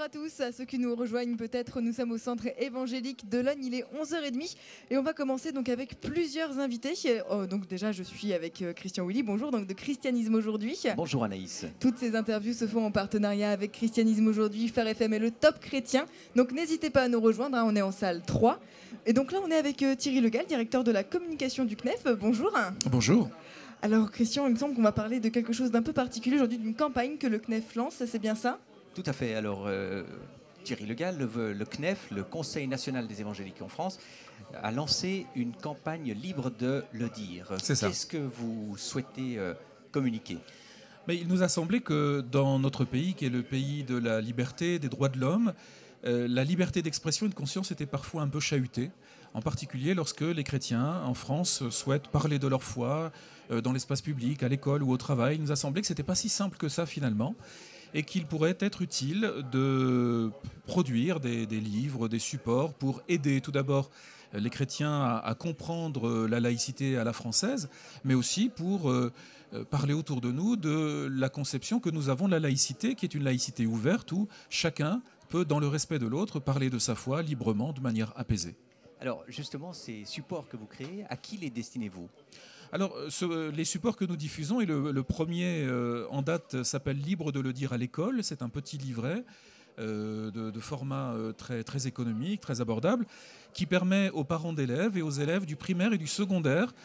à tous, à ceux qui nous rejoignent peut-être, nous sommes au centre évangélique de Logne, il est 11h30 et on va commencer donc avec plusieurs invités. Donc déjà je suis avec Christian Willy, bonjour, donc de Christianisme Aujourd'hui. Bonjour Anaïs. Toutes ces interviews se font en partenariat avec Christianisme Aujourd'hui, Phare FM et le Top Chrétien, donc n'hésitez pas à nous rejoindre, on est en salle 3. Et donc là on est avec Thierry Legal, directeur de la communication du CNEF, bonjour. Bonjour. Alors Christian, il me semble qu'on va parler de quelque chose d'un peu particulier aujourd'hui, d'une campagne que le CNEF lance, c'est bien ça ? Tout à fait. Alors, Thierry Legal, le CNEF, le Conseil national des évangéliques en France, a lancé une campagne libre de le dire. C'est ça. Qu'est-ce que vous souhaitez communiquer ? Mais il nous a semblé que dans notre pays, qui est le pays de la liberté, des droits de l'homme, la liberté d'expression et de conscience était parfois un peu chahutée, en particulier lorsque les chrétiens en France souhaitent parler de leur foi dans l'espace public, à l'école ou au travail. Il nous a semblé que ce n'était pas si simple que ça finalement, et qu'il pourrait être utile de produire des livres, des supports pour aider tout d'abord les chrétiens à comprendre la laïcité à la française, mais aussi pour parler autour de nous de la conception que nous avons de la laïcité, qui est une laïcité ouverte où chacun peut, dans le respect de l'autre, parler de sa foi librement, de manière apaisée. Alors justement, ces supports que vous créez, à qui les destinez-vous ? Alors, les supports que nous diffusons, et le premier en date s'appelle « Libre de le dire à l'école ». C'est un petit livret de format très, très économique, très abordable, qui permet aux parents d'élèves et aux élèves du primaire et du secondaire,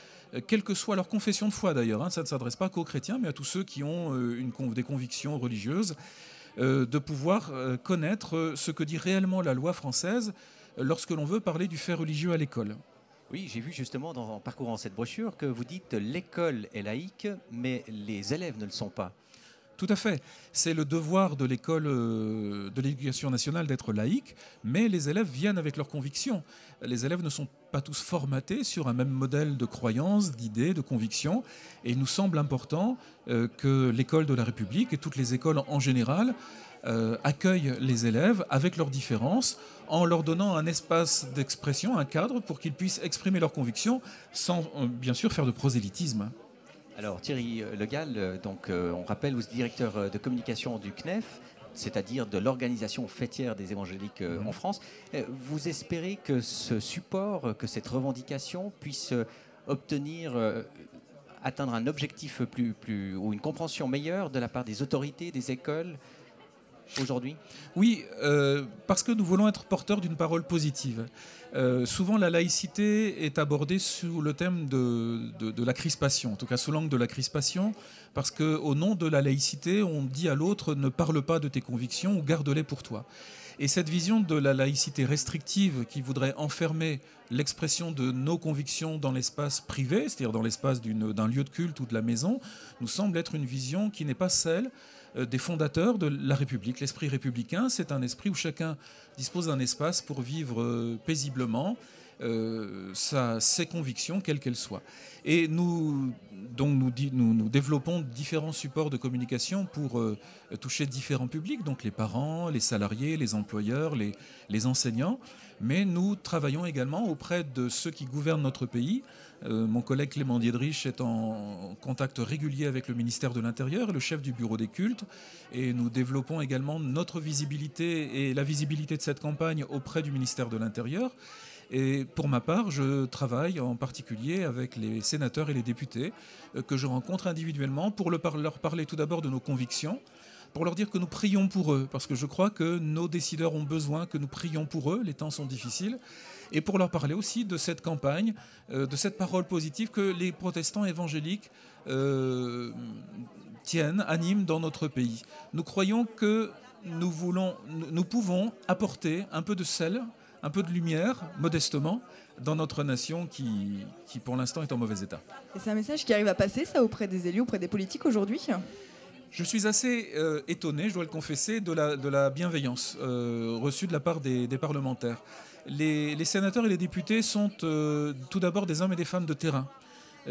quelle que soit leur confession de foi d'ailleurs, ça ne s'adresse pas qu'aux chrétiens, mais à tous ceux qui ont des convictions religieuses, de pouvoir connaître ce que dit réellement la loi française lorsque l'on veut parler du fait religieux à l'école. Oui, j'ai vu justement en parcourant cette brochure que vous dites l'école est laïque, mais les élèves ne le sont pas. Tout à fait. C'est le devoir de l'école de l'éducation nationale d'être laïque, mais les élèves viennent avec leurs convictions. Les élèves ne sont pas tous formatés sur un même modèle de croyances, d'idées, de convictions, et il nous semble important que l'école de la République et toutes les écoles en général accueillent les élèves avec leurs différences, en leur donnant un espace d'expression, un cadre pour qu'ils puissent exprimer leurs convictions sans, bien sûr, faire de prosélytisme. Alors Thierry Legal, on rappelle, vous êtes directeur de communication du CNEF, c'est-à-dire de l'organisation fêtière des évangéliques en France. Vous espérez que ce support, que cette revendication puisse atteindre un objectif ou une compréhension meilleure de la part des autorités, des écoles aujourd'hui ? Oui, parce que nous voulons être porteurs d'une parole positive. Souvent, la laïcité est abordée sous le thème de la crispation, en tout cas sous l'angle de la crispation, parce qu'au nom de la laïcité, on dit à l'autre « ne parle pas de tes convictions ou garde-les pour toi ». Et cette vision de la laïcité restrictive qui voudrait enfermer l'expression de nos convictions dans l'espace privé, c'est-à-dire dans l'espace d'un lieu de culte ou de la maison, nous semble être une vision qui n'est pas celle des fondateurs de la République. L'esprit républicain, c'est un esprit où chacun dispose d'un espace pour vivre paisiblement ses convictions, quelles qu'elles soient. Et nous développons différents supports de communication pour toucher différents publics, donc les parents, les salariés, les employeurs, les enseignants. Mais nous travaillons également auprès de ceux qui gouvernent notre pays. Mon collègue Clément Diedrich est en contact régulier avec le ministère de l'Intérieur, le chef du bureau des cultes, et nous développons également notre visibilité et la visibilité de cette campagne auprès du ministère de l'Intérieur. Et pour ma part, je travaille en particulier avec les sénateurs et les députés que je rencontre individuellement pour leur parler tout d'abord de nos convictions, pour leur dire que nous prions pour eux, parce que je crois que nos décideurs ont besoin que nous prions pour eux, les temps sont difficiles, et pour leur parler aussi de cette campagne, de cette parole positive que les protestants évangéliques animent dans notre pays. Nous croyons que nous pouvons apporter un peu de sel, un peu de lumière, modestement, dans notre nation qui pour l'instant, est en mauvais état. Et c'est un message qui arrive à passer, ça, auprès des élus, auprès des politiques aujourd'hui ? Je suis assez étonné, je dois le confesser, de la bienveillance reçue de la part des parlementaires. Les sénateurs et les députés sont tout d'abord des hommes et des femmes de terrain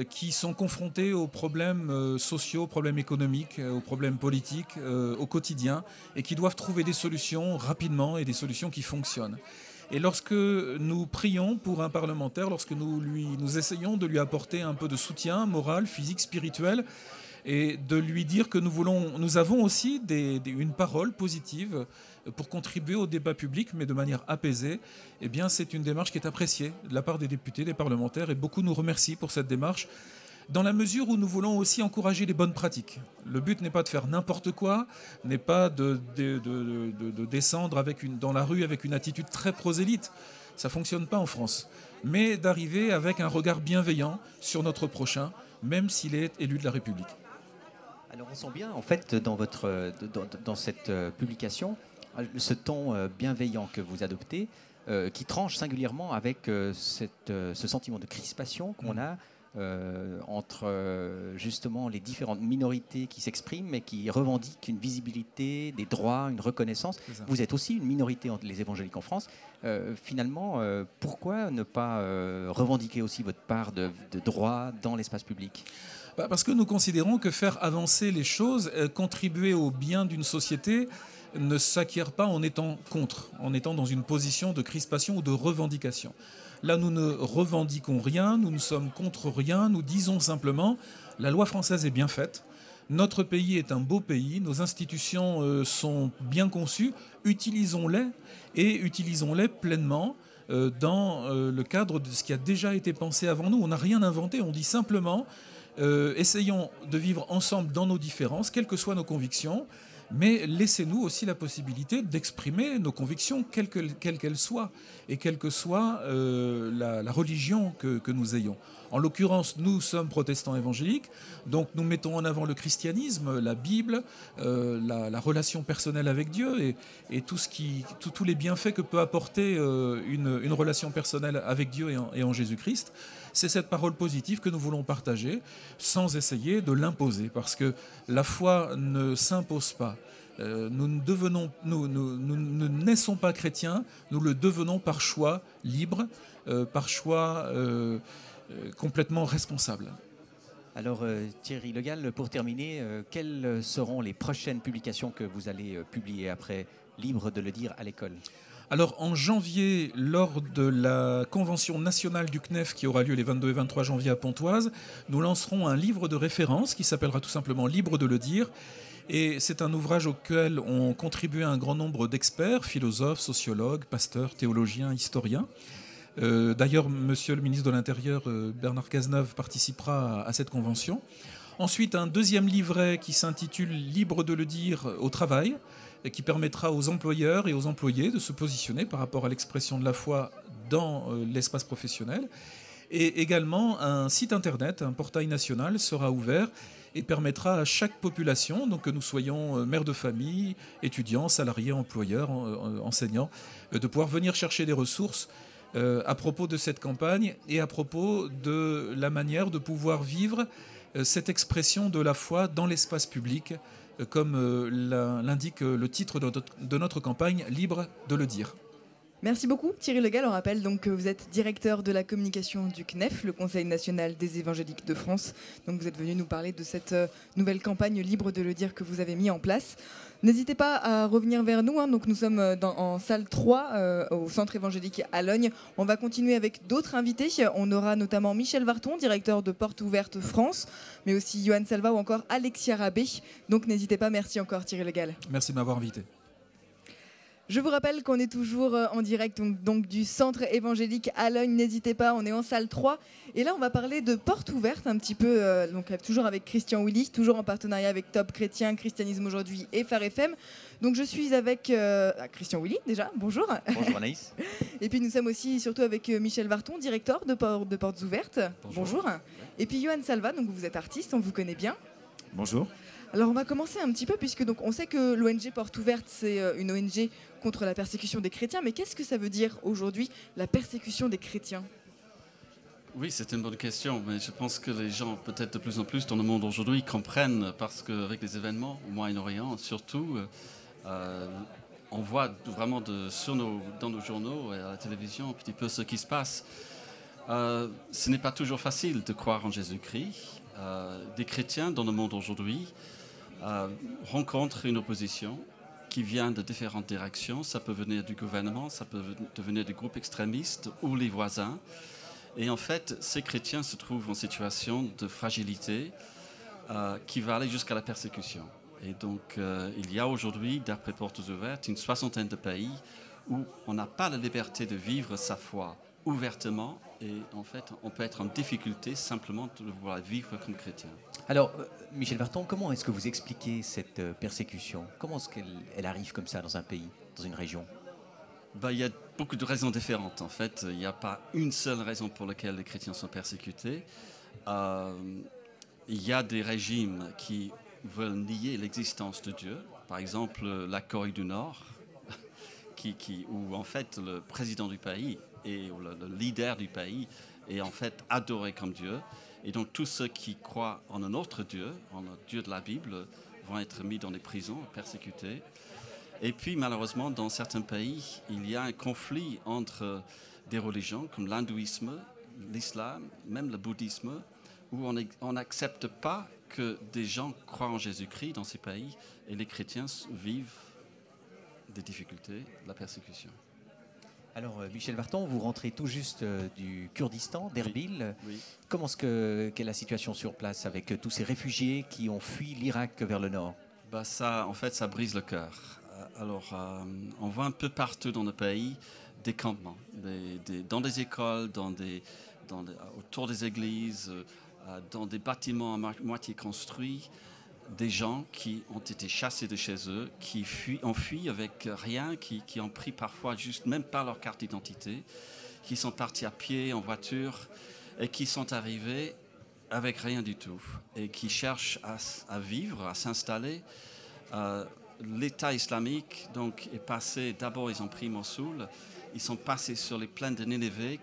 qui sont confrontés aux problèmes sociaux, aux problèmes économiques, aux problèmes politiques au quotidien et qui doivent trouver des solutions rapidement et des solutions qui fonctionnent. Et lorsque nous prions pour un parlementaire, lorsque nous essayons de lui apporter un peu de soutien moral, physique, spirituel, et de lui dire que nous avons aussi une parole positive pour contribuer au débat public, mais de manière apaisée, eh bien, c'est une démarche qui est appréciée de la part des députés, des parlementaires, et beaucoup nous remercient pour cette démarche, dans la mesure où nous voulons aussi encourager les bonnes pratiques. Le but n'est pas de faire n'importe quoi, n'est pas de descendre dans la rue avec une attitude très prosélyte. Ça ne fonctionne pas en France. Mais d'arriver avec un regard bienveillant sur notre prochain, même s'il est élu de la République. Alors on sent bien, en fait, dans cette publication, ce ton bienveillant que vous adoptez, qui tranche singulièrement avec ce sentiment de crispation qu'on a entre justement les différentes minorités qui s'expriment et qui revendiquent une visibilité, des droits, une reconnaissance. Vous êtes aussi une minorité entre les évangéliques en France. Finalement, pourquoi ne pas revendiquer aussi votre part de droit dans l'espace public ? Parce que nous considérons que faire avancer les choses, contribuer au bien d'une société, ne s'acquiert pas en étant contre, en étant dans une position de crispation ou de revendication. Là, nous ne revendiquons rien, nous ne sommes contre rien, nous disons simplement la loi française est bien faite, notre pays est un beau pays, nos institutions sont bien conçues, utilisons-les et utilisons-les pleinement dans le cadre de ce qui a déjà été pensé avant nous. On n'a rien inventé, on dit simplement essayons de vivre ensemble dans nos différences, quelles que soient nos convictions, mais laissez-nous aussi la possibilité d'exprimer nos convictions, quelles qu'elles soient, et quelle que soit la religion que nous ayons. En l'occurrence, nous sommes protestants évangéliques, donc nous mettons en avant le christianisme, la Bible, la relation personnelle avec Dieu et tous les bienfaits que peut apporter une relation personnelle avec Dieu et en Jésus-Christ. C'est cette parole positive que nous voulons partager sans essayer de l'imposer, parce que la foi ne s'impose pas. Nous ne naissons pas chrétiens, nous le devenons par choix libre, par choix complètement responsable. Alors Thierry Le Gall, pour terminer, quelles seront les prochaines publications que vous allez publier après Libre de le dire à l'école ? Alors en janvier, lors de la convention nationale du CNEF qui aura lieu les 22 et 23 janvier à Pontoise, nous lancerons un livre de référence qui s'appellera tout simplement Libre de le dire. Et c'est un ouvrage auquel ont contribué un grand nombre d'experts, philosophes, sociologues, pasteurs, théologiens, historiens. D'ailleurs, monsieur le ministre de l'Intérieur, Bernard Cazeneuve, participera à cette convention. Ensuite, un deuxième livret qui s'intitule Libre de le dire au travail, et qui permettra aux employeurs et aux employés de se positionner par rapport à l'expression de la foi dans l'espace professionnel. Et également, un site internet, un portail national sera ouvert et permettra à chaque population, donc que nous soyons mères de famille, étudiants, salariés, employeurs, enseignants, de pouvoir venir chercher des ressources à propos de cette campagne et à propos de la manière de pouvoir vivre cette expression de la foi dans l'espace public, comme l'indique le titre de notre campagne, Libre de le dire. Merci beaucoup Thierry Le Gall. On rappelle donc que vous êtes directeur de la communication du CNEF, le Conseil national des évangéliques de France. Donc vous êtes venu nous parler de cette nouvelle campagne Libre de le dire que vous avez mis en place. N'hésitez pas à revenir vers nous. Donc nous sommes en salle 3 au centre évangélique à Logne. On va continuer avec d'autres invités. On aura notamment Michel Varton, directeur de Porte Ouverte France, mais aussi Johan Salva ou encore Alexia Rabé. Donc n'hésitez pas. Merci encore Thierry Le Gall. Merci de m'avoir invité. Je vous rappelle qu'on est toujours en direct donc du centre évangélique à Logne. N'hésitez pas, on est en salle 3. Et là, on va parler de Porte Ouverte un petit peu, donc toujours avec Christian Willy, toujours en partenariat avec Top Chrétien, Christianisme Aujourd'hui et Phare FM. Donc je suis avec Christian Willy déjà, bonjour. Bonjour Anaïs. Et puis nous sommes aussi surtout avec Michel Varton, directeur de Portes Ouvertes. Bonjour. Et puis Johan Salva, donc vous êtes artiste, on vous connaît bien. Bonjour. Alors on va commencer un petit peu puisque donc on sait que l'ONG Porte Ouverte c'est une ONG contre la persécution des chrétiens, mais qu'est-ce que ça veut dire aujourd'hui la persécution des chrétiens ? Oui, c'est une bonne question, mais je pense que les gens, peut-être de plus en plus dans le monde aujourd'hui, comprennent parce qu'avec les événements au Moyen-Orient, surtout, on voit vraiment dans nos journaux et à la télévision un petit peu ce qui se passe. Ce n'est pas toujours facile de croire en Jésus-Christ. Des chrétiens dans le monde aujourd'hui rencontrent une opposition qui vient de différentes directions. Ça peut venir du gouvernement, ça peut venir des groupes extrémistes ou les voisins. Et en fait, ces chrétiens se trouvent en situation de fragilité qui va aller jusqu'à la persécution. Et donc, il y a aujourd'hui, d'après Portes Ouvertes, une soixantaine de pays où on n'a pas la liberté de vivre sa foi ouvertement. Et en fait, on peut être en difficulté simplement de vouloir vivre comme chrétien. Alors, Michel Varton, comment est-ce que vous expliquez cette persécution? Comment est-ce qu'elle arrive comme ça dans un pays, dans une région? Il y a beaucoup de raisons différentes. En fait, il n'y a pas une seule raison pour laquelle les chrétiens sont persécutés. Il y a des régimes qui veulent nier l'existence de Dieu. Par exemple, la Corée du Nord, où en fait le président du pays et le leader du pays est en fait adoré comme Dieu. Et donc tous ceux qui croient en un autre Dieu, en un Dieu de la Bible, vont être mis dans des prisons, persécutés. Et puis malheureusement, dans certains pays, il y a un conflit entre des religions comme l'hindouisme, l'islam, même le bouddhisme, où on n'accepte pas que des gens croient en Jésus-Christ dans ces pays et les chrétiens vivent des difficultés, de la persécution. Alors, Michel Varton, vous rentrez tout juste du Kurdistan, d'Erbil. Oui. Comment quelle est la situation sur place avec tous ces réfugiés qui ont fui l'Irak vers le nord? Ça, en fait, ça brise le cœur. Alors, on voit un peu partout dans le pays des campements, dans des écoles, autour des églises, dans des bâtiments à moitié construits, des gens qui ont été chassés de chez eux, qui ont fui avec rien, qui ont pris parfois juste même pas leur carte d'identité, qui sont partis à pied, en voiture, et qui sont arrivés avec rien du tout, et qui cherchent à vivre, à s'installer. L'État islamique donc, est passé, d'abord ils ont pris Mossoul, ils sont passés sur les plaines de Nénévé,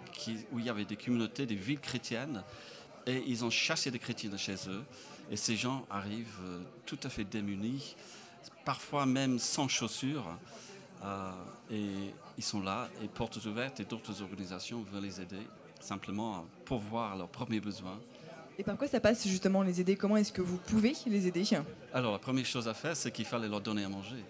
où il y avait des communautés, des villes chrétiennes, et ils ont chassé des chrétiens de chez eux. Et ces gens arrivent tout à fait démunis, parfois même sans chaussures. Et ils sont là, et Portes Ouvertes et d'autres organisations veulent les aider, simplement à pourvoir leurs premiers besoins. Et par quoi ça passe justement, les aider? Comment est-ce que vous pouvez les aider? Alors la première chose à faire, c'est qu'il fallait leur donner à manger.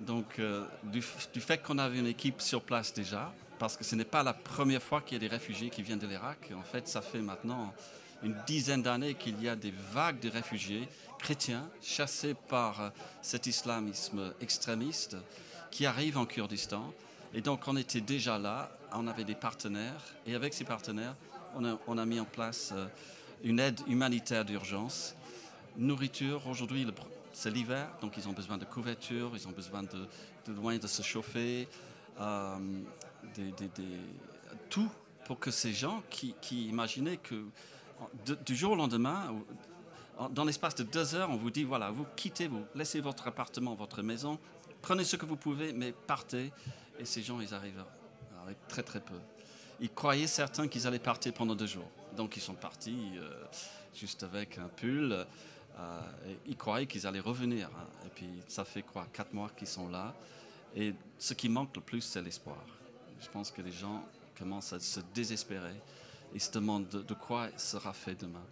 Donc du fait qu'on avait une équipe sur place déjà, parce que ce n'est pas la première fois qu'il y a des réfugiés qui viennent de l'Irak. En fait, ça fait maintenant une dizaine d'années qu'il y a des vagues de réfugiés chrétiens chassés par cet islamisme extrémiste qui arrive en Kurdistan. Et donc on était déjà là, on avait des partenaires, et avec ces partenaires, on a mis en place une aide humanitaire d'urgence. Nourriture, aujourd'hui c'est l'hiver, donc ils ont besoin de couverture, ils ont besoin de moyens de se chauffer, tout pour que ces gens qui imaginaient que du jour au lendemain, dans l'espace de 2 heures, on vous dit, voilà, vous quittez, vous laissez votre appartement, votre maison, prenez ce que vous pouvez, mais partez. Et ces gens, ils arrivent avec très très peu. Ils croyaient certains qu'ils allaient partir pendant 2 jours. Donc ils sont partis juste avec un pull. Et ils croyaient qu'ils allaient revenir. Et puis ça fait 4 mois qu'ils sont là. Et ce qui manque le plus, c'est l'espoir. Je pense que les gens commencent à se désespérer. Ils se demandent de quoi sera fait demain.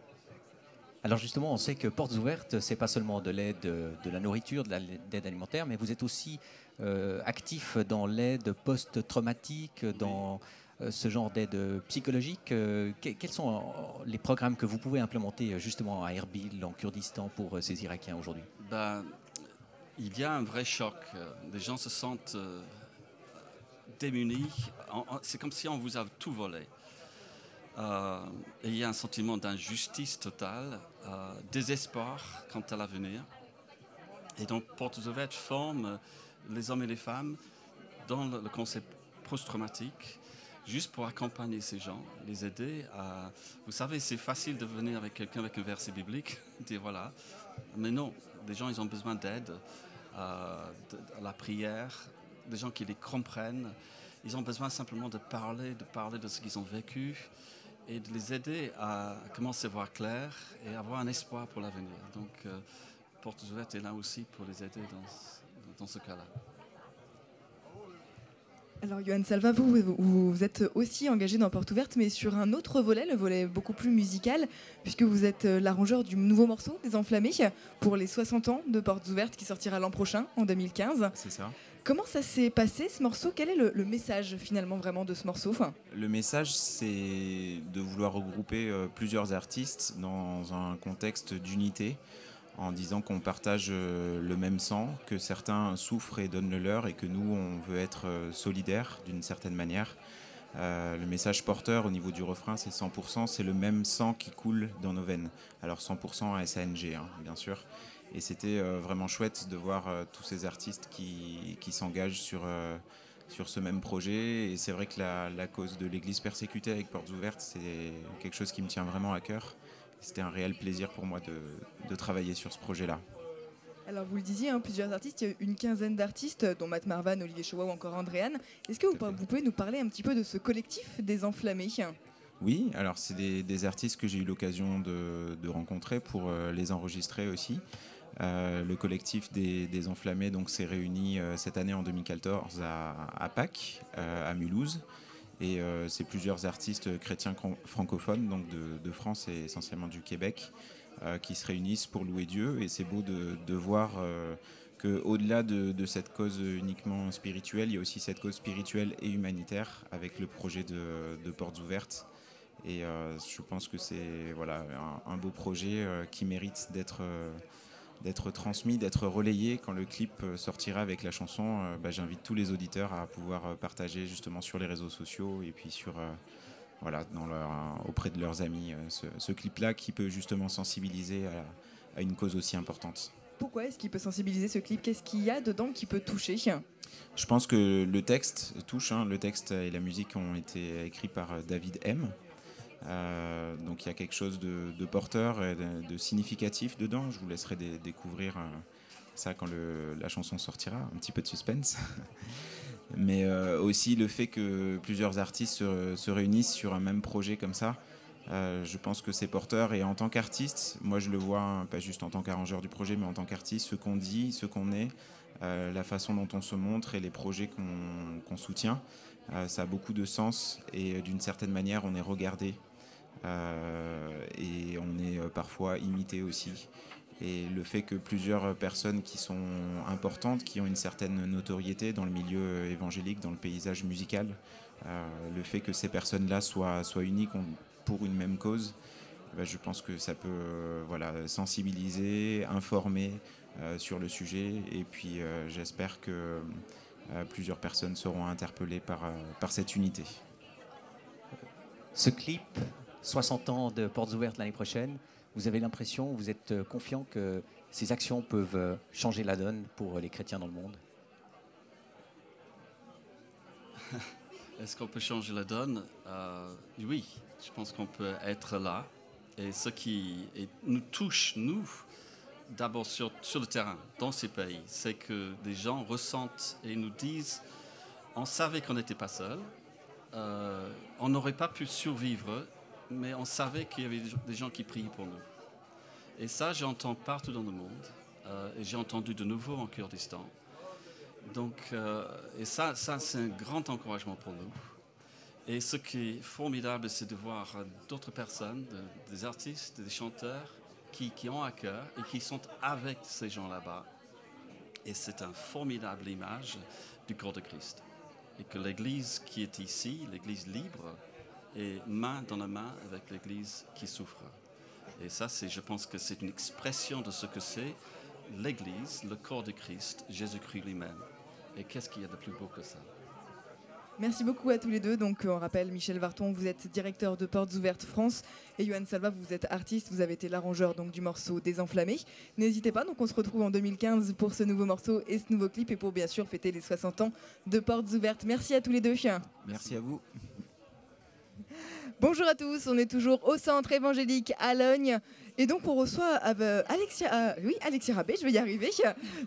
Alors justement, on sait que Portes Ouvertes, c'est pas seulement de l'aide, de la nourriture, de l'aide alimentaire, mais vous êtes aussi actif dans l'aide post-traumatique, dans ce genre d'aide psychologique. Quels sont les programmes que vous pouvez implémenter justement à Erbil, en Kurdistan, pour ces Irakiens aujourd'hui? Il y a un vrai choc. Les gens se sentent démunis. C'est comme si on vous a tout volé. Et il y a un sentiment d'injustice totale, désespoir quant à l'avenir. Et donc, Portes Ouvertes forme les hommes et les femmes dans le concept post-traumatique, juste pour accompagner ces gens, les aider à... Vous savez, c'est facile de venir avec quelqu'un avec un verset biblique, dire voilà. Mais non, les gens, ils ont besoin d'aide, à la prière, des gens qui les comprennent. Ils ont besoin simplement de parler de ce qu'ils ont vécu, et de les aider à commencer à voir clair et avoir un espoir pour l'avenir. Donc, Portes Ouvertes est là aussi pour les aider dans ce cas-là. Alors, Johan Salva, vous êtes aussi engagé dans Portes Ouvertes, mais sur un autre volet, le volet beaucoup plus musical, puisque vous êtes l'arrangeur du nouveau morceau, Les Enflammés, pour les 60 ans de Portes Ouvertes, qui sortira l'an prochain, en 2015. C'est ça. Comment ça s'est passé, ce morceau? Quel est le message, finalement, vraiment de ce morceau? Le message, c'est de vouloir regrouper plusieurs artistes dans un contexte d'unité, en disant qu'on partage le même sang, que certains souffrent et donnent le leur et que nous, on veut être solidaires d'une certaine manière. Le message porteur au niveau du refrain, c'est 100%, c'est le même sang qui coule dans nos veines. Alors 100% à SANG, hein, bien sûr. Et c'était vraiment chouette de voir tous ces artistes qui s'engagent sur ce même projet. Et c'est vrai que la cause de l'Église persécutée avec Portes Ouvertes, c'est quelque chose qui me tient vraiment à cœur. C'était un réel plaisir pour moi de travailler sur ce projet-là. Alors vous le disiez, hein, plusieurs artistes, il y a une quinzaine d'artistes, dont Matt Marvan, Olivier Choua ou encore Andréane. Est-ce que vous pouvez nous parler un petit peu de ce collectif des Enflammés ? Oui, alors c'est des artistes que j'ai eu l'occasion de rencontrer pour les enregistrer aussi. Le collectif des Enflammés donc, s'est réuni cette année en 2014 à Pâques, à Mulhouse. Et c'est plusieurs artistes chrétiens francophones, donc de France et essentiellement du Québec, qui se réunissent pour louer Dieu. Et c'est beau de voir qu'au-delà de cette cause uniquement spirituelle, il y a aussi cette cause spirituelle et humanitaire avec le projet de Portes Ouvertes. Et je pense que c'est voilà, un beau projet qui mérite d'être transmis, d'être relayé. Quand le clip sortira avec la chanson, j'invite tous les auditeurs à pouvoir partager justement sur les réseaux sociaux et puis auprès de leurs amis ce clip-là qui peut justement sensibiliser à une cause aussi importante. Pourquoi est-ce qu'il peut sensibiliser ce clip ? Qu'est-ce qu'il y a dedans qui peut toucher ? Je pense que le texte touche. Le texte et la musique ont été écrits par David M. Donc il y a quelque chose de porteur et de significatif dedans. Je vous laisserai découvrir ça quand la chanson sortira, un petit peu de suspense. Mais aussi le fait que plusieurs artistes se réunissent sur un même projet comme ça, je pense que c'est porteur. Et en tant qu'artiste, moi je le vois, pas juste en tant qu'arrangeur du projet, mais en tant qu'artiste, ce qu'on dit, ce qu'on est, la façon dont on se montre et les projets qu'on soutient, ça a beaucoup de sens et d'une certaine manière on est regardé. Et on est parfois imité aussi. Et le fait que plusieurs personnes qui sont importantes, qui ont une certaine notoriété dans le milieu évangélique, dans le paysage musical, le fait que ces personnes-là soient uniques pour une même cause, je pense que ça peut sensibiliser, informer sur le sujet. Et puis j'espère que plusieurs personnes seront interpellées par cette unité. Ce clip, 60 ans de Portes Ouvertes l'année prochaine, vous avez l'impression, vous êtes confiant que ces actions peuvent changer la donne pour les chrétiens dans le monde ? Est-ce qu'on peut changer la donne ? Oui, je pense qu'on peut être là. Et ce qui nous touche, nous, d'abord sur le terrain, dans ces pays, c'est que des gens ressentent et nous disent on savait qu'on n'était pas seul, on n'aurait pas pu survivre, mais on savait qu'il y avait des gens qui priaient pour nous. Et ça, j'entends partout dans le monde. Et j'ai entendu de nouveau en Kurdistan. Donc, et ça c'est un grand encouragement pour nous. Et ce qui est formidable, c'est de voir d'autres personnes, des artistes, des chanteurs qui ont à cœur et qui sont avec ces gens là-bas. Et c'est une formidable image du corps de Christ. Et que l'Église qui est ici, l'Église libre, est main dans la main avec l'Église qui souffre. Et ça, je pense que c'est une expression de ce que c'est l'Église, le corps de Christ, Jésus-Christ lui-même. Et qu'est-ce qu'il y a de plus beau que ça ? Merci beaucoup à tous les deux. Donc, on rappelle, Michel Varton, vous êtes directeur de Portes Ouvertes France, et Johan Salva, vous êtes artiste, vous avez été l'arrangeur donc, du morceau Des Enflammés. N'hésitez pas, donc on se retrouve en 2015 pour ce nouveau morceau et ce nouveau clip, et pour bien sûr fêter les 60 ans de Portes Ouvertes. Merci à tous les deux. Merci à vous. Bonjour à tous, on est toujours au centre évangélique à Logne. Et donc on reçoit Alexia Rabé, je vais y arriver.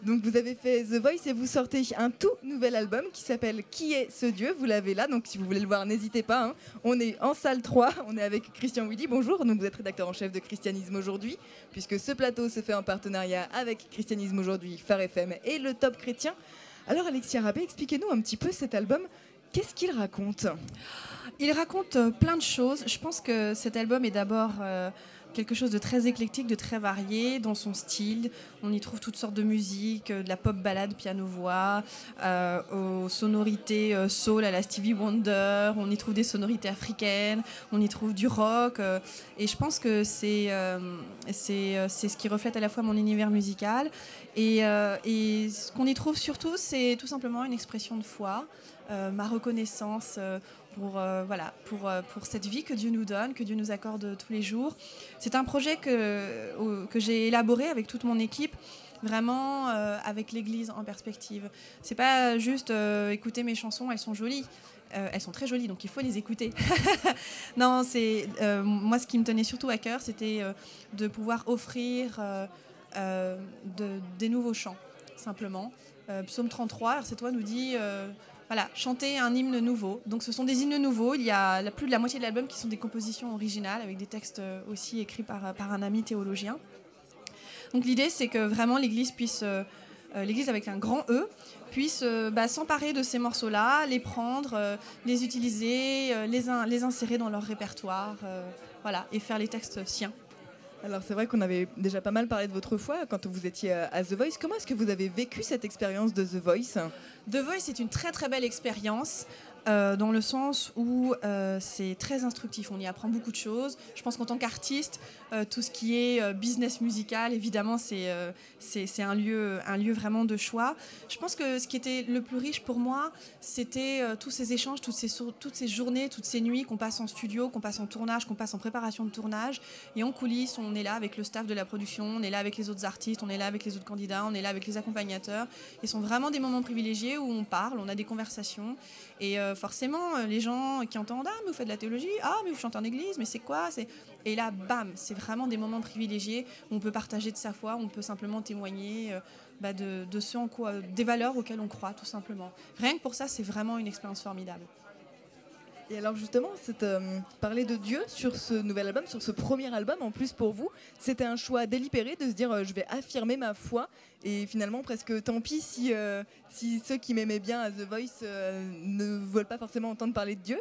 Donc vous avez fait The Voice et vous sortez un tout nouvel album qui s'appelle Qui est ce Dieu ? Vous l'avez là, donc si vous voulez le voir, n'hésitez pas. Hein. On est en salle 3, on est avec Christian Willy, bonjour. Donc vous êtes rédacteur en chef de Christianisme Aujourd'hui, puisque ce plateau se fait en partenariat avec Christianisme Aujourd'hui, Phare FM et le Top Chrétien. Alors Alexia Rabé, expliquez-nous un petit peu cet album. Qu'est-ce qu'il raconte ? Il raconte plein de choses. Je pense que cet album est d'abord quelque chose de très éclectique, de très varié dans son style. On y trouve toutes sortes de musique, de la pop ballade, piano-voix, aux sonorités soul à la Stevie Wonder. On y trouve des sonorités africaines, on y trouve du rock. Et je pense que c'est ce qui reflète à la fois mon univers musical. Et ce qu'on y trouve surtout, c'est tout simplement une expression de foi, ma reconnaissance pour cette vie que Dieu nous donne, que Dieu nous accorde tous les jours. C'est un projet que j'ai élaboré avec toute mon équipe, vraiment avec l'Église en perspective. C'est pas juste écouter mes chansons, elles sont jolies. Elles sont très jolies, donc il faut les écouter. Non, moi, ce qui me tenait surtout à cœur, c'était de pouvoir offrir des nouveaux chants, simplement. Psaume 33, RC-Toi nous dit... Voilà, chanter un hymne nouveau. Donc ce sont des hymnes nouveaux. Il y a plus de la moitié de l'album qui sont des compositions originales avec des textes aussi écrits par un ami théologien. Donc l'idée, c'est que vraiment l'Église puisse, l'Église avec un grand E, puisse s'emparer de ces morceaux-là, les prendre, les utiliser, les insérer dans leur répertoire, et faire les textes siens. Alors c'est vrai qu'on avait déjà pas mal parlé de votre foi quand vous étiez à The Voice. Comment est-ce que vous avez vécu cette expérience de The Voice ? The Voice est une très très belle expérience dans le sens où c'est très instructif. On y apprend beaucoup de choses. Je pense qu'en tant qu'artiste, tout ce qui est business musical, évidemment, c'est un lieu vraiment de choix. Je pense que ce qui était le plus riche pour moi, c'était tous ces échanges, toutes ces journées, toutes ces nuits qu'on passe en studio, qu'on passe en tournage, qu'on passe en préparation de tournage. Et en coulisses, on est là avec le staff de la production, on est là avec les autres artistes, on est là avec les autres candidats, on est là avec les accompagnateurs. Et ce sont vraiment des moments privilégiés où on parle, on a des conversations. Et forcément, les gens qui entendent « Ah, mais vous faites de la théologie, ah, mais vous chantez en église, mais c'est quoi ?» Et là, bam, c'est vraiment des moments privilégiés où on peut partager de sa foi, où on peut simplement témoigner de ce en quoi, des valeurs auxquelles on croit, tout simplement. Rien que pour ça, c'est vraiment une expérience formidable. Et alors justement, parler de Dieu sur ce nouvel album, sur ce premier album, en plus pour vous, c'était un choix délibéré de se dire je vais affirmer ma foi et finalement presque tant pis si ceux qui m'aimaient bien à The Voice ne veulent pas forcément entendre parler de Dieu.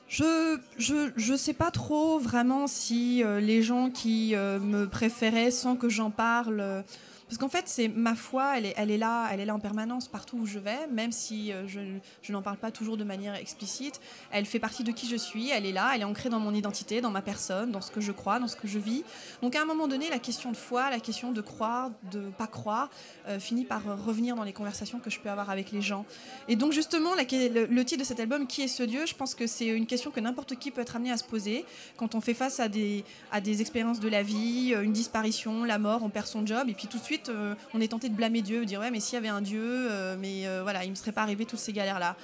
Je sais pas trop vraiment si les gens qui me préféraient sans que j'en parle... Parce qu'en fait, c'est ma foi, elle est là en permanence partout où je vais, même si je n'en parle pas toujours de manière explicite. Elle fait partie de qui je suis, elle est là, elle est ancrée dans mon identité, dans ma personne, dans ce que je crois, dans ce que je vis. Donc à un moment donné, la question de foi, la question de croire, de pas croire, finit par revenir dans les conversations que je peux avoir avec les gens. Et donc justement, le titre de cet album, Qui est ce Dieu ? Je pense que c'est une question que n'importe qui peut être amené à se poser quand on fait face à des expériences de la vie, une disparition, la mort, on perd son job, et puis tout de suite, on est tenté de blâmer Dieu, de dire ouais mais s'il y avait un Dieu, voilà, il me serait pas arrivé toutes ces galères là,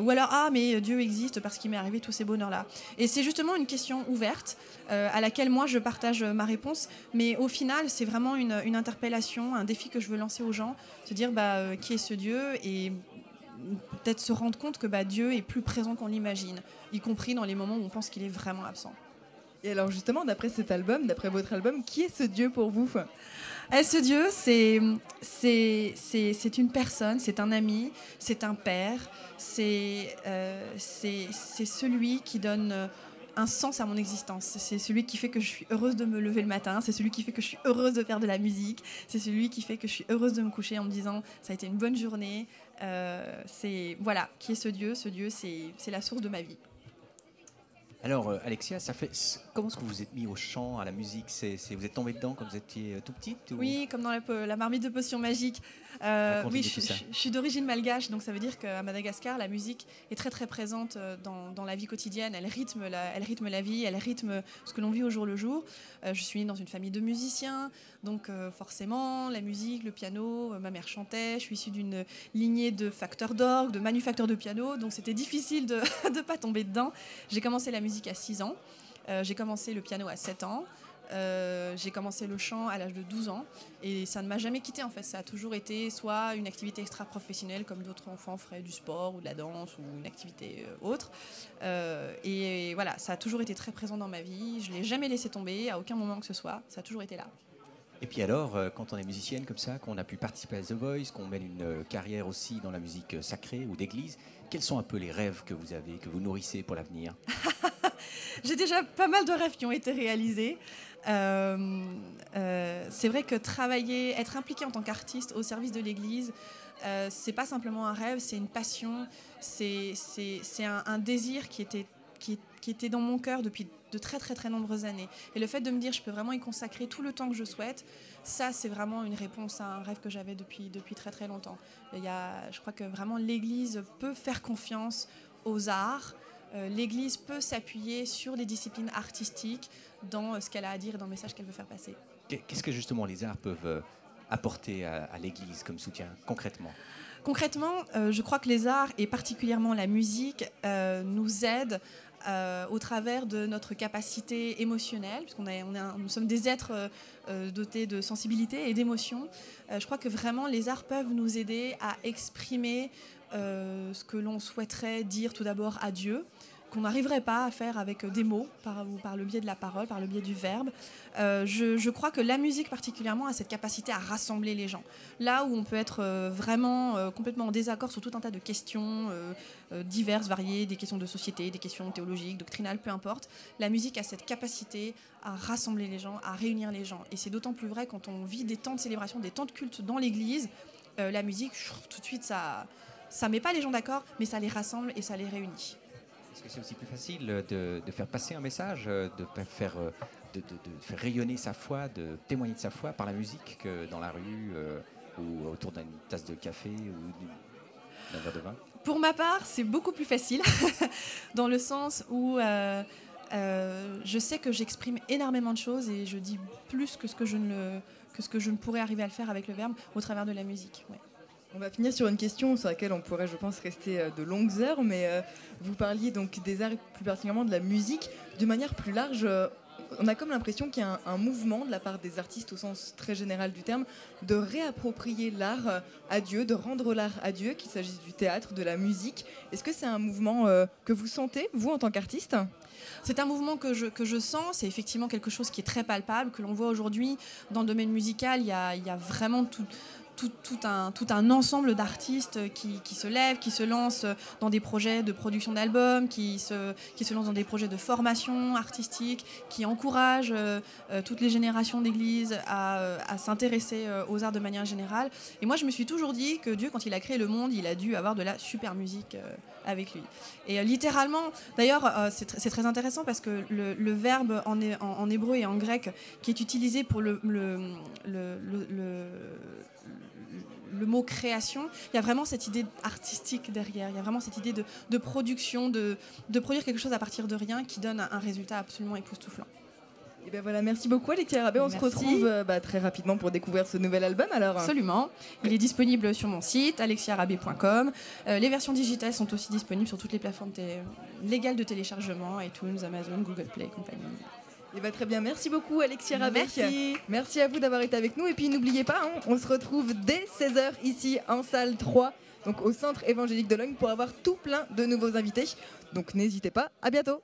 ou alors ah mais Dieu existe parce qu'il m'est arrivé tous ces bonheurs là. Et c'est justement une question ouverte à laquelle moi je partage ma réponse, mais au final c'est vraiment une interpellation, un défi que je veux lancer aux gens, se dire qui est ce Dieu, et peut-être se rendre compte que Dieu est plus présent qu'on l'imagine, y compris dans les moments où on pense qu'il est vraiment absent. Et alors justement, d'après cet album, d'après votre album, qui est ce Dieu pour vous ? Ce Dieu, c'est une personne, c'est un ami, c'est un père, c'est celui qui donne un sens à mon existence. C'est celui qui fait que je suis heureuse de me lever le matin, c'est celui qui fait que je suis heureuse de faire de la musique, c'est celui qui fait que je suis heureuse de me coucher en me disant ça a été une bonne journée. Voilà, qui est ce Dieu ? Ce Dieu, c'est la source de ma vie. Alors, Alexia, comment est-ce que vous êtes mis au chant, à la musique ? Vous êtes tombée dedans quand vous étiez tout petite ou... Oui, comme dans la marmite de potions magiques. Oui, je suis d'origine malgache, donc ça veut dire qu'à Madagascar, la musique est très très présente dans la vie quotidienne. Elle rythme la vie, elle rythme ce que l'on vit au jour le jour. Je suis née dans une famille de musiciens, donc forcément, la musique, le piano, ma mère chantait. Je suis issue d'une lignée de facteurs d'orgue, de manufacteurs de piano, donc c'était difficile de ne pas tomber dedans. J'ai commencé la musique à 6 ans, j'ai commencé le piano à 7 ans. J'ai commencé le chant à l'âge de 12 ans et ça ne m'a jamais quitté en fait. Ça a toujours été soit une activité extra-professionnelle comme d'autres enfants feraient du sport ou de la danse ou une activité autre. Et voilà, ça a toujours été très présent dans ma vie. Je ne l'ai jamais laissé tomber à aucun moment que ce soit. Ça a toujours été là. Et puis alors, quand on est musicienne comme ça, qu'on a pu participer à The Voice, qu'on mène une carrière aussi dans la musique sacrée ou d'église, quels sont un peu les rêves que vous avez, que vous nourrissez pour l'avenir ? j'ai déjà pas mal de rêves qui ont été réalisés. C'est vrai que travailler, être impliqué en tant qu'artiste au service de l'Église, c'est pas simplement un rêve, c'est une passion, c'est un désir qui était dans mon cœur depuis de très très très nombreuses années. Et le fait de me dire je peux vraiment y consacrer tout le temps que je souhaite, ça c'est vraiment une réponse à un rêve que j'avais depuis très très longtemps. Je crois que vraiment l'Église peut faire confiance aux arts. L'Église peut s'appuyer sur les disciplines artistiques dans ce qu'elle a à dire et dans le message qu'elle veut faire passer. Qu'est-ce que justement les arts peuvent apporter à l'Église comme soutien concrètement ? Concrètement, je crois que les arts et particulièrement la musique nous aident au travers de notre capacité émotionnelle, puisqu'on nous sommes des êtres dotés de sensibilité et d'émotion. Je crois que vraiment les arts peuvent nous aider à exprimer ce que l'on souhaiterait dire tout d'abord à Dieu, qu'on n'arriverait pas à faire avec des mots, par le biais de la parole, par le biais du verbe. Je crois que la musique particulièrement a cette capacité à rassembler les gens. Là où on peut être vraiment complètement en désaccord sur tout un tas de questions diverses, variées, des questions de société, des questions théologiques, doctrinales, peu importe, la musique a cette capacité à rassembler les gens, à réunir les gens. Et c'est d'autant plus vrai quand on vit des temps de célébration, des temps de culte dans l'église. La musique, tout de suite, ça met pas les gens d'accord, mais ça les rassemble et ça les réunit. Est-ce que c'est aussi plus facile de faire passer un message, de faire rayonner sa foi, de témoigner de sa foi par la musique que dans la rue ou autour d'une tasse de café ou d'un verre de vin ? Pour ma part, c'est beaucoup plus facile, dans le sens où je sais que j'exprime énormément de choses et je dis plus que ce que je ne pourrais arriver à le faire avec le verbe au travers de la musique. Ouais. On va finir sur une question sur laquelle on pourrait, je pense, rester de longues heures, mais vous parliez donc des arts, plus particulièrement de la musique. De manière plus large, on a comme l'impression qu'il y a un mouvement de la part des artistes, au sens très général du terme, de réapproprier l'art à Dieu, de rendre l'art à Dieu, qu'il s'agisse du théâtre, de la musique. Est-ce que c'est un mouvement que vous sentez, vous, en tant qu'artiste ? C'est un mouvement que je sens, c'est effectivement quelque chose qui est très palpable, que l'on voit aujourd'hui dans le domaine musical. Il y a vraiment tout un ensemble d'artistes qui se lèvent, qui se lancent dans des projets de production d'albums, qui se lancent dans des projets de formation artistique, qui encouragent toutes les générations d'églises à s'intéresser aux arts de manière générale. Et moi, je me suis toujours dit que Dieu, quand il a créé le monde, il a dû avoir de la super musique avec lui. Et littéralement, d'ailleurs, c'est très intéressant parce que le verbe en hébreu et en grec qui est utilisé pour le mot création, il y a vraiment cette idée artistique derrière, il y a vraiment cette idée de production, de produire quelque chose à partir de rien qui donne un résultat absolument époustouflant. Et ben voilà, merci beaucoup Alexia Rabet, on se retrouve très rapidement pour découvrir ce nouvel album alors. Absolument, il est disponible sur mon site alexiarabet.com. Les versions digitales sont aussi disponibles sur toutes les plateformes légales de téléchargement, iTunes, Amazon, Google Play et compagnie. Et très bien, merci beaucoup Alexia Rabet. Merci à vous d'avoir été avec nous et puis n'oubliez pas, on se retrouve dès 16h ici en salle 3, donc au Centre évangélique de Logne pour avoir tout plein de nouveaux invités. Donc n'hésitez pas, à bientôt.